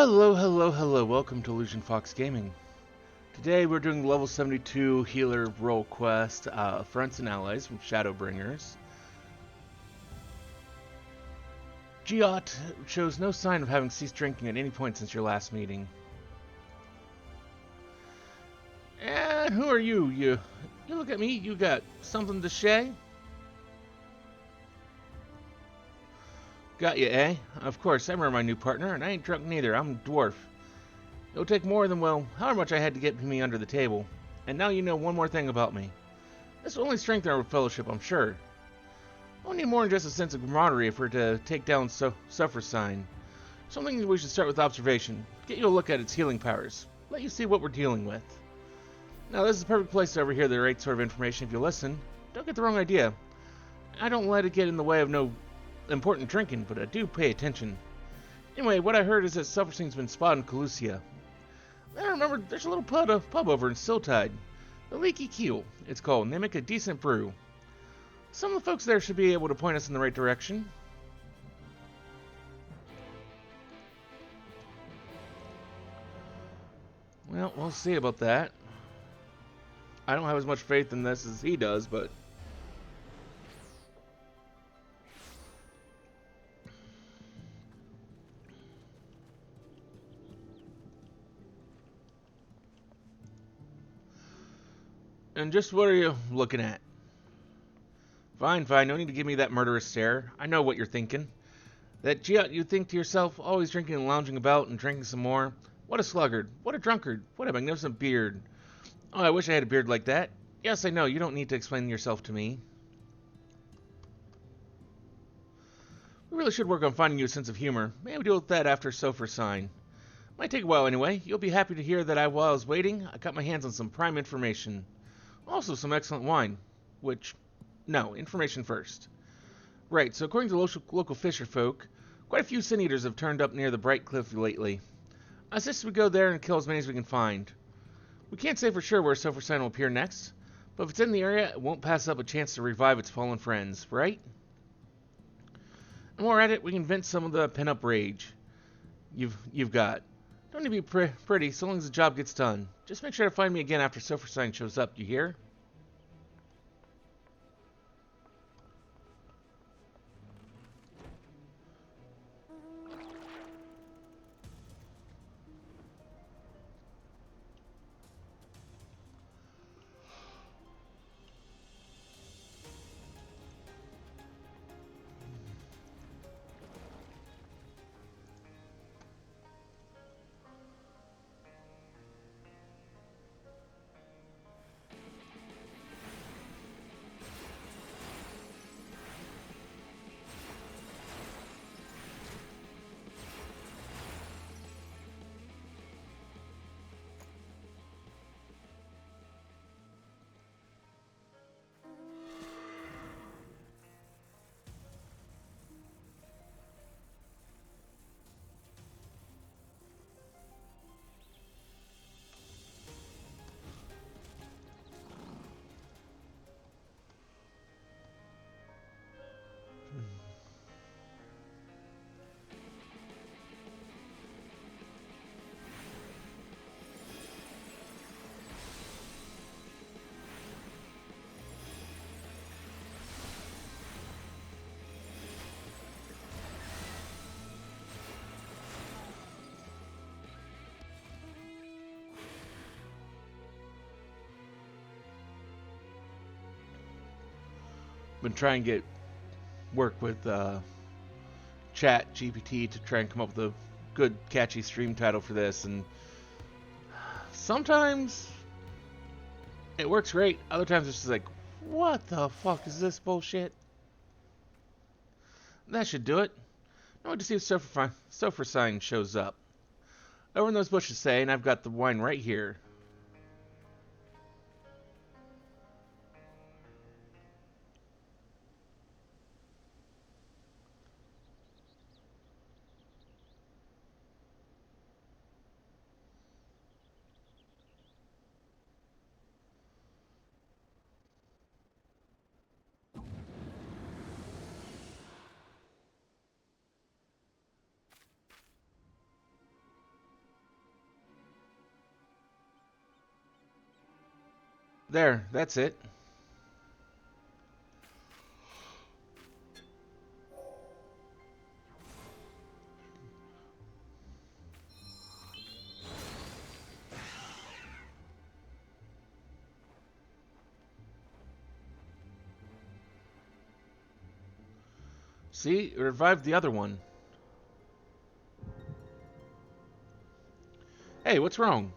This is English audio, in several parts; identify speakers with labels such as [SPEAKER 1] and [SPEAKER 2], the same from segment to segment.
[SPEAKER 1] Hello, hello, hello. Welcome to Illusion Fox Gaming. Today we're doing level 72 healer role quest, Affronts and Allies from Shadowbringers. Giot shows no sign of having ceased drinking at any point since your last meeting. And who are you? You look at me, you got something to say? Got you, eh? Of course, I remember my new partner, and I ain't drunk neither. I'm a dwarf. It'll take more than, well, however much I had to get me under the table. And now you know one more thing about me. This will only strengthen our fellowship, I'm sure. We'll need more than just a sense of camaraderie if we're to take down Suffer Sign. Something we should start with observation. Get you a look at its healing powers. Let you see what we're dealing with. Now, this is the perfect place to overhear the right sort of information if you listen. Don't get the wrong idea. I don't let it get in the way of no important drinking, but I do pay attention. Anyway, what I heard is that Suffer Sign's been spotted in Calusia. I remember there's a little pub over in Siltide. The Leaky Keel, it's called, and they make a decent brew. Some of the folks there should be able to point us in the right direction. Well, we'll see about that. I don't have as much faith in this as he does, but... And just what are you looking at? Fine, no need to give me that murderous stare. I know what you're thinking. That Giot, you think to yourself, always drinking and lounging about and drinking some more. What a sluggard, what a drunkard, what a magnificent beard. Oh, I wish I had a beard like that. Yes, I know, you don't need to explain yourself to me. We really should work on finding you a sense of humor. Maybe deal with that after Suffer Sign. Might take a while anyway. You'll be happy to hear that while I was waiting, I got my hands on some prime information. Also some excellent wine. No, information first. Right, so according to local fisher folk, quite a few sin eaters have turned up near the Bright Cliff lately. I suggest we go there and kill as many as we can find. We can't say for sure where Suffer Sign will appear next, but if it's in the area, it won't pass up a chance to revive its fallen friends, right? And while we're at it, we can vent some of the pent-up rage you've got. Don't need to be pretty, so long as the job gets done. Just make sure to find me again after Suffer Sign shows up, you hear? Been trying to work with Chat GPT to try and come up with a good, catchy stream title for this, and sometimes it works great. Other times it's just like, what the fuck is this bullshit? That should do it. Now to see if Suffer Sign shows up. Over in those bushes, say, and I've got the wine right here. There, that's it. See, it revived the other one. Hey, what's wrong?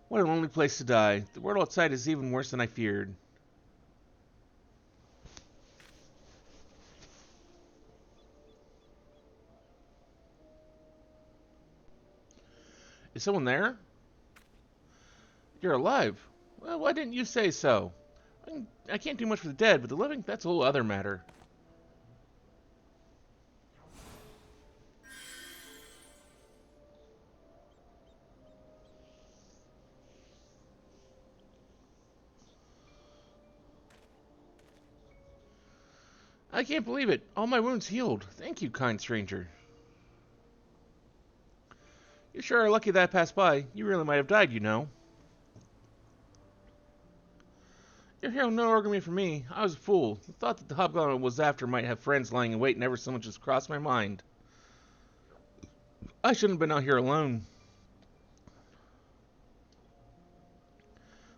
[SPEAKER 1] What a lonely place to die. The world outside is even worse than I feared. Is someone there? You're alive. Well, why didn't you say so? I can't do much for the dead, but the living, that's a whole other matter. I can't believe it. All my wounds healed. Thank you, kind stranger. You sure are lucky that I passed by. You really might have died, you know. Your hero no argument for me. I was a fool. The thought that the hobgoblin I was after might have friends lying in wait never so much as crossed my mind. I shouldn't have been out here alone.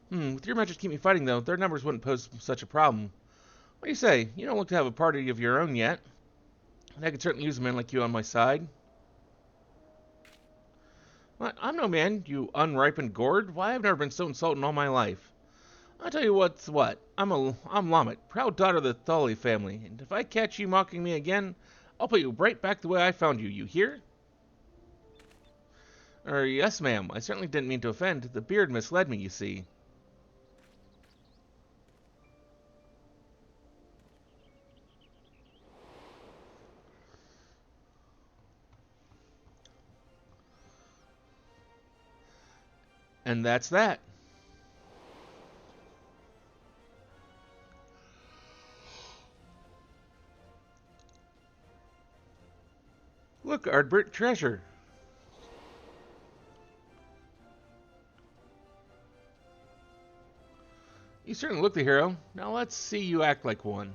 [SPEAKER 1] With your magic to keep me fighting, though, their numbers wouldn't pose such a problem. What do you say? You don't look to have a party of your own yet. And I could certainly use a man like you on my side. What? I'm no man, you unripened gourd. Why, I've never been so insulted in all my life. I'll tell you what's what. I'm Lamet, proud daughter of the Thali family, and if I catch you mocking me again, I'll put you right back the way I found you. You hear? Yes, ma'am. I certainly didn't mean to offend. The beard misled me, you see. And that's that. Look, Ardbert treasure. You certainly look the hero. Now let's see you act like one.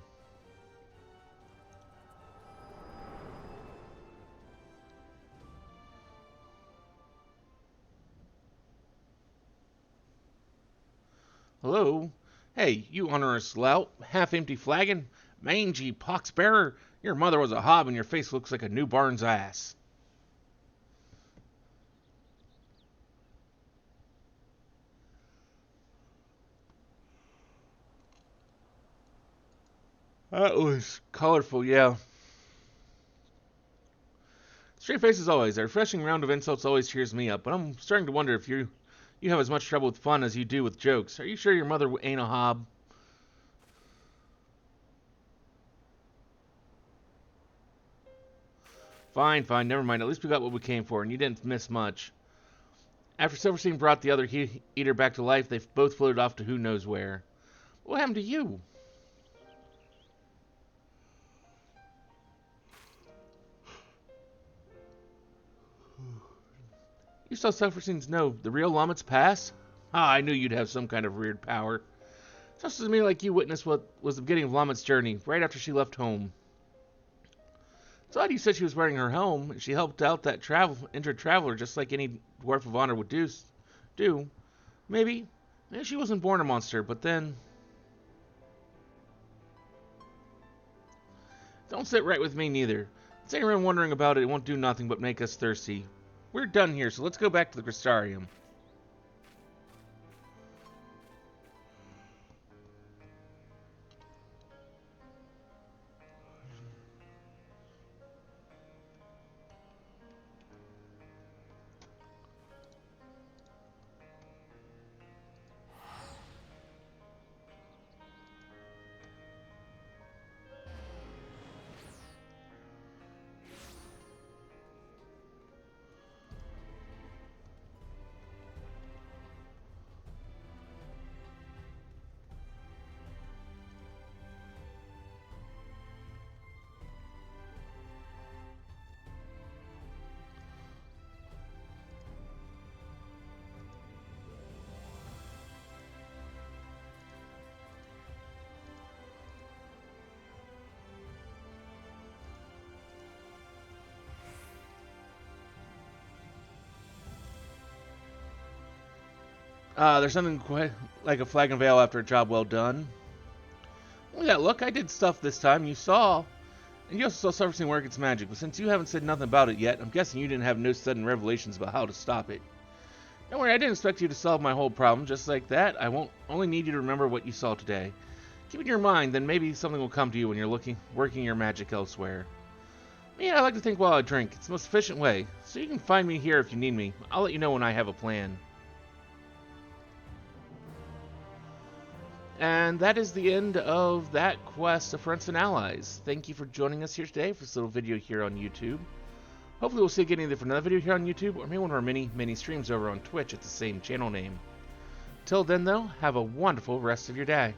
[SPEAKER 1] Hello? Hey, you honorous lout, half-empty flagon, mangy pox-bearer. Your mother was a hob and your face looks like a newborn's ass. That was colorful, yeah. Straight face as always. A refreshing round of insults always cheers me up, but I'm starting to wonder if you have as much trouble with fun as you do with jokes. Are you sure your mother ain't a hob? Fine, fine, never mind. At least we got what we came for, and you didn't miss much. After Silverstein brought the other eater back to life, they both floated off to who knows where. What happened to you? You saw Silverstein's no, the real Lamet's pass? Ah, I knew you'd have some kind of weird power. Just as me like you witnessed what was the beginning of Lamet's journey, right after she left home. It's odd you said she was wearing her helm, and she helped out that injured traveler just like any dwarf of honor would do. Maybe she wasn't born a monster, but then... Don't sit right with me, neither. Sitting around wondering about it won't do nothing but make us thirsty. We're done here, so let's go back to the Crystarium. There's something quite like a flag and veil after a job well done. Look at that, look, I did stuff this time, you saw. And you also saw surfacing work its magic, but since you haven't said nothing about it yet, I'm guessing you didn't have no sudden revelations about how to stop it. Don't worry, I didn't expect you to solve my whole problem just like that. I won't only need you to remember what you saw today. Keep it in your mind, then maybe something will come to you when you're working your magic elsewhere. Yeah, I like to think while I drink. It's the most efficient way. So you can find me here if you need me. I'll let you know when I have a plan. And that is the end of that quest, Affronts and Allies. Thank you for joining us here today for this little video here on YouTube. Hopefully we'll see you again either for another video here on YouTube or maybe one of our many streams over on Twitch at the same channel name. Till then though, have a wonderful rest of your day.